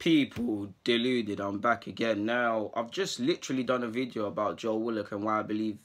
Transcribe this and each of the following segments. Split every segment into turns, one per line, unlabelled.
People deluded, I'm back again. Now, I've just literally done a video about Joe Willock and why I believe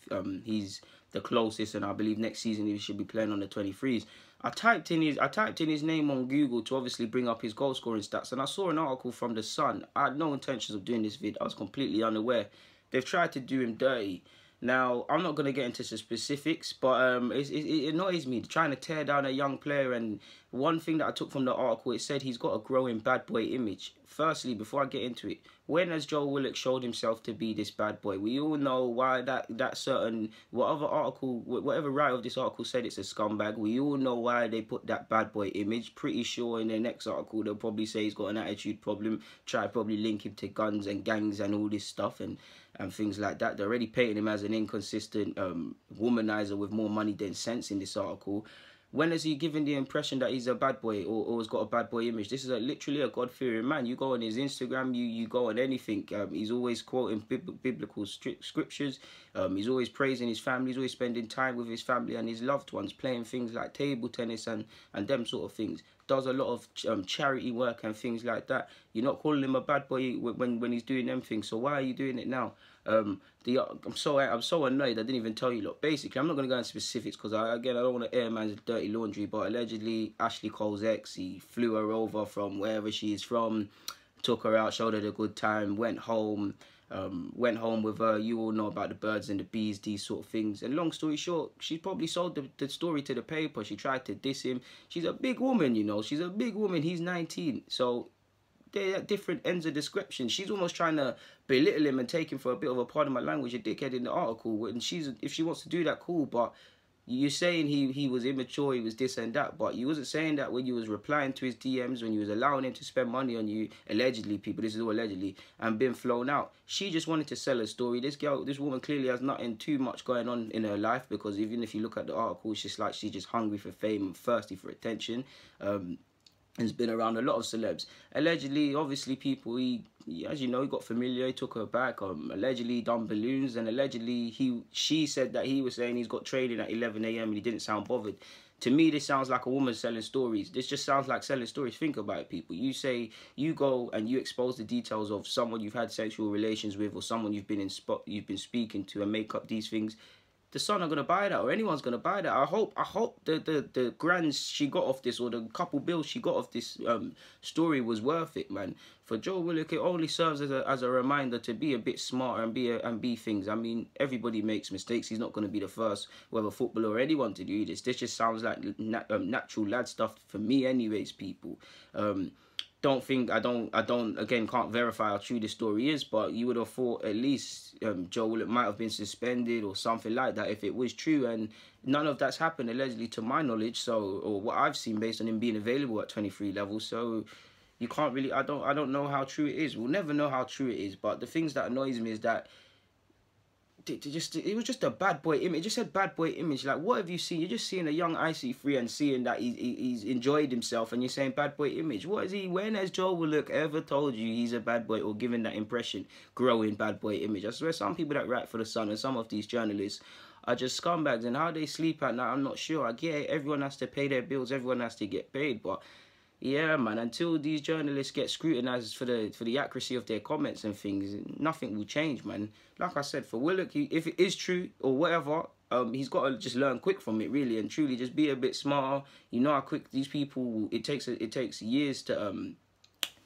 he's the closest, and I believe next season he should be playing on the 23s. I typed in his name on Google to obviously bring up his goal scoring stats, and I saw an article from The Sun. I had no intentions of doing this vid. I was completely unaware. They've tried to do him dirty. Now, I'm not going to get into the specifics, but it annoys me trying to tear down a young player. And one thing that I took from the article, it said he's got a growing bad boy image. Firstly, before I get into it, when has Joe Willock showed himself to be this bad boy? We all know why that certain, whatever writer of this article said it's a scumbag. We all know why they put that bad boy image. Pretty sure in the next article they'll probably say he's got an attitude problem. Probably link him to guns and gangs and all this stuff and things like that. They're already painting him as an inconsistent womanizer with more money than sense in this article. When has he given the impression that he's a bad boy or has got a bad boy image? This is literally a God-fearing man. You go on his Instagram, you go on anything. He's always quoting biblical scriptures. He's always praising his family. He's always spending time with his family and his loved ones, playing things like table tennis and them sort of things. Does a lot of charity work and things like that. You're not calling him a bad boy when he's doing them things. So why are you doing it now? I'm so annoyed. I didn't even tell you. Look, basically, I'm not gonna go into specifics because I don't want to air man's dirty laundry. But allegedly, Ashley Cole's ex, he flew her over from wherever she is from, took her out, showed her a good time, went home with her. You all know about the birds and the bees, these sort of things. And long story short, she probably sold the story to the paper. She tried to diss him. She's a big woman, you know. She's a big woman. He's 19, so they're at different ends of description. She's almost trying to belittle him and take him for a bit of a, pardon my language, a dickhead in the article. And if she wants to do that, cool. But you're saying he was immature, he was this and that, but you wasn't saying that when you was replying to his DMs, when you was allowing him to spend money on you, allegedly, people, this is all allegedly, and been flown out. She just wanted to sell a story. This woman clearly has nothing too much going on in her life, because even if you look at the article, it's just like she's just hungry for fame and thirsty for attention. Has been around a lot of celebs. Allegedly, obviously, people, as you know, he got familiar, he took her back, allegedly done balloons, and allegedly she said that he was saying he's got training at 11 AM and he didn't sound bothered. To me, this sounds like a woman selling stories. This just sounds like selling stories. Think about it, people. You say, you go and you expose the details of someone you've had sexual relations with or someone you've been speaking to and make up these things. The Sun are gonna buy that, or anyone's gonna buy that. I hope the grands she got off this, or the couple bills she got off this story was worth it, man. For Joe Willock, it only serves as a reminder to be a bit smarter and be things. I mean, everybody makes mistakes. He's not gonna be the first, whether footballer or anyone, to do this. This just sounds like natural lad stuff for me, anyways, people. Again, can't verify how true this story is, but you would have thought at least Joe Willock might have been suspended or something like that if it was true, and none of that's happened, allegedly, to my knowledge, or what I've seen based on him being available at 23 levels. So you can't really, I don't know how true it is. We'll never know how true it is, but the things that annoys me is that it was just a bad boy image. It just said bad boy image. Like, what have you seen? You're just seeing a young IC3 and seeing that he's enjoyed himself, and you're saying bad boy image. What is he? When has Joe Willock ever told you he's a bad boy or given that impression? Growing bad boy image. I swear, some people that write for The Sun and some of these journalists are just scumbags, and how they sleep at night, I'm not sure. I get it, everyone has to pay their bills, everyone has to get paid, but yeah, man, until these journalists get scrutinized for the accuracy of their comments and things, nothing will change, man. Like I said, for Willock, if it is true or whatever, he's got to just learn quick from it, really, and truly just be a bit smarter. You know how quick these people, it takes years to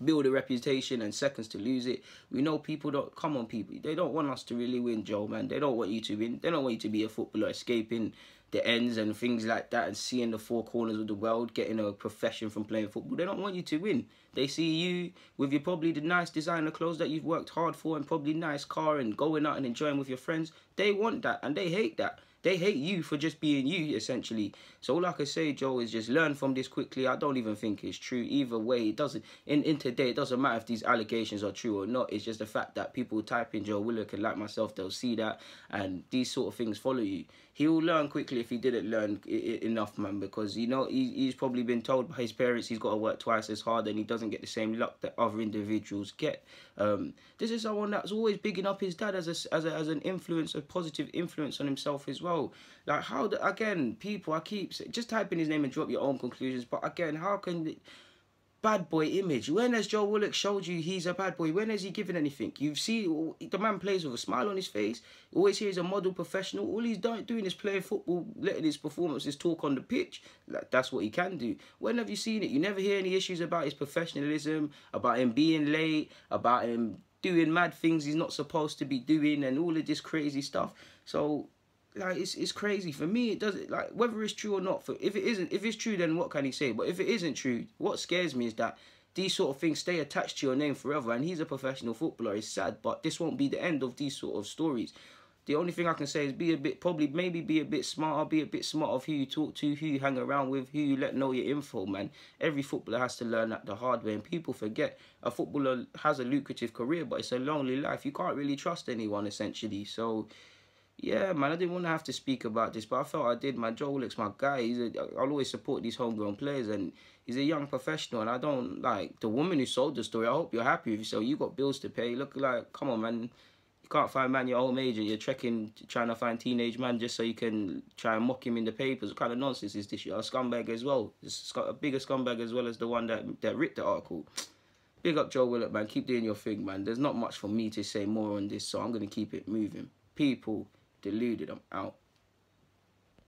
build a reputation and seconds to lose it. We know people don't, come on, people, they don't want us to really win, Joe, man. They don't want you to win. They don't want you to be a footballer escaping the ends and things like that and seeing the four corners of the world, getting a profession from playing football. They don't want you to win. They see you with your probably the nice designer clothes that you've worked hard for and probably nice car and going out and enjoying with your friends. They want that and they hate that. They hate you for just being you, essentially. So all I can say, Joe, is just learn from this quickly. I don't even think it's true. Either way, it doesn't. In today, it doesn't matter if these allegations are true or not. It's just the fact that people type in Joe Willock, and like myself, they'll see that, and these sort of things follow you. He will learn quickly if he didn't learn enough, man, because, you know, he's probably been told by his parents he's got to work twice as hard and he doesn't get the same luck that other individuals get. This is someone that's always bigging up his dad as an influence, a positive influence on himself as well. Like, again, people, I keep just type in his name and drop your own conclusions, but again, how can bad boy image. When has Joe Willock showed you he's a bad boy? When has he given anything? You've seen the man plays with a smile on his face. Always here he's a model professional. All he's doing is playing football, letting his performances talk on the pitch. Like, that's what he can do. When have you seen it? You never hear any issues about his professionalism, about him being late, about him doing mad things he's not supposed to be doing, and all of this crazy stuff. So, like, it's crazy. For me, it doesn't, like, whether it's true or not, if it's true, then what can he say? But if it isn't true, what scares me is that these sort of things stay attached to your name forever. And he's a professional footballer. It's sad, but this won't be the end of these sort of stories. The only thing I can say is maybe be a bit smarter, be a bit smart of who you talk to, who you hang around with, who you let know your info, man. Every footballer has to learn that the hard way, and people forget a footballer has a lucrative career, but it's a lonely life. You can't really trust anyone, essentially. So, yeah, man, I didn't want to have to speak about this, but I felt I did, man. Joe Willock's my guy. I'll always support these homegrown players, and he's a young professional, and I don't, like, the woman who sold the story, I hope you're happy with yourself. You got bills to pay. Look, like, come on, man. You can't find man your own age, and you're trying to find teenage man just so you can try and mock him in the papers. What kind of nonsense is this? You're a scumbag as well. A bigger scumbag as well as the one that writ the article. Big up Joe Willock, man. Keep doing your thing, man. There's not much for me to say more on this, so I'm going to keep it moving. People deluded. I'm out.